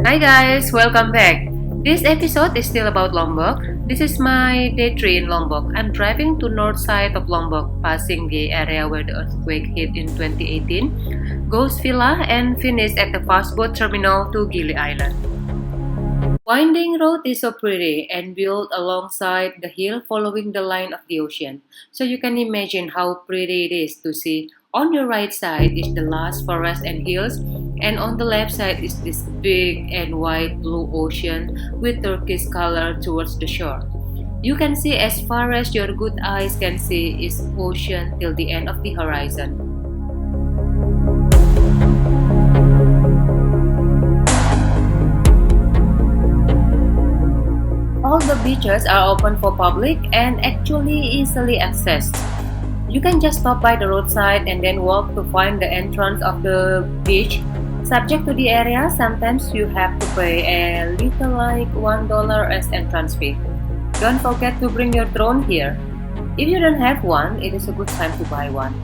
Hi guys, welcome back. This episode is still about Lombok. This is my day 3 in Lombok. I'm driving to north side of Lombok, passing the area where the earthquake hit in 2018, Ghost Villa, and finish at the fast boat terminal to Gili Island. Winding road is so pretty and built alongside the hill following the line of the ocean. So you can imagine how pretty it is to see. On your right side is the lush forest and hills, and on the left side is this big and wide blue ocean with turquoise color towards the shore. You can see as far as your good eyes can see is ocean till the end of the horizon. All the beaches are open for public and actually easily accessed. You can just stop by the roadside and then walk to find the entrance of the beach. Subject to the area, sometimes you have to pay a little like $1 as entrance fee. Don't forget to bring your drone here. If you don't have one, it is a good time to buy one.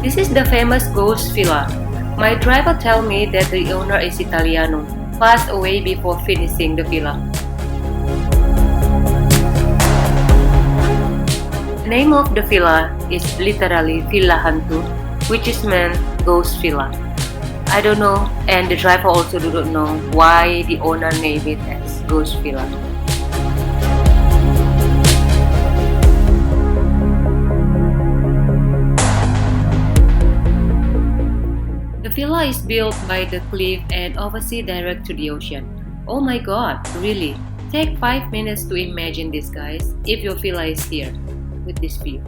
This is the famous Ghost Villa. My driver told me that the owner is Italiano, passed away before finishing the villa. The name of the villa is literally Villa Hantu, which is meant Ghost Villa. I don't know, and the driver also do not know why the owner named it as Ghost Villa. The villa is built by the cliff and oversee direct to the ocean. Oh my god, really? Take 5 minutes to imagine this, guys, if your villa is here with this view.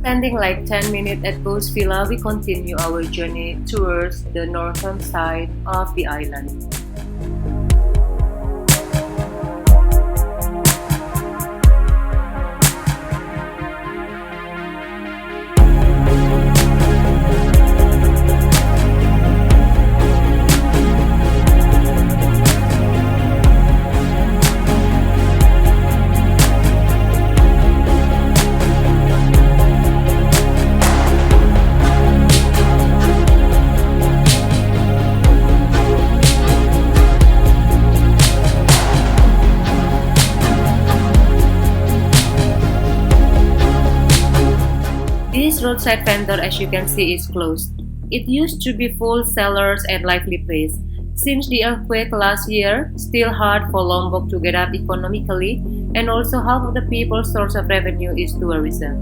Spending like 10 minutes at Ghost Villa, we continue our journey towards the northern side of the island. This roadside vendor, as you can see, is closed. It used to be full sellers and lively place. Since the earthquake last year, still hard for Lombok to get up economically, and also half of the people's source of revenue is tourism.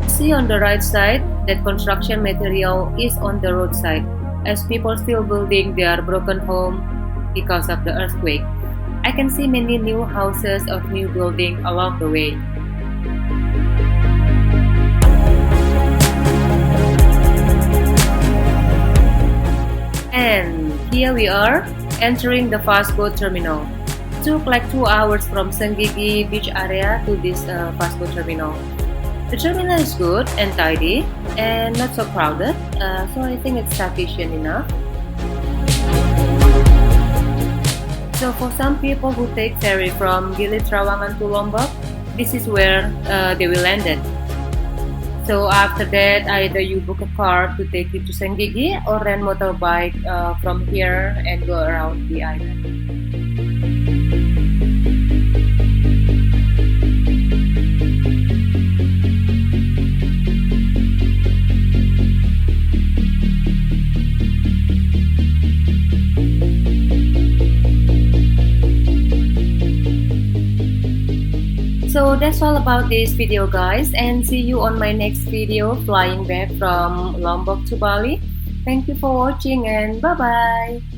See on the right side that construction material is on the roadside, as people still building their broken home because of the earthquake. I can see many new houses of new building along the way. And here we are, entering the fast boat terminal. Took like 2 hours from Senjaaldee beach area to this fast boat terminal. The terminal is good and tidy and not so crowded, so I think it's sufficient enough. So for some people who take ferry from Gili Trawangan to Lombok, this is where they will land it. So after that, either you book a car to take you to Senjaaldee or rent motorbike from here and go around the island. So that's all about this video, guys, and see you on my next video flying back from Lombok to Bali. Thank you for watching and bye bye.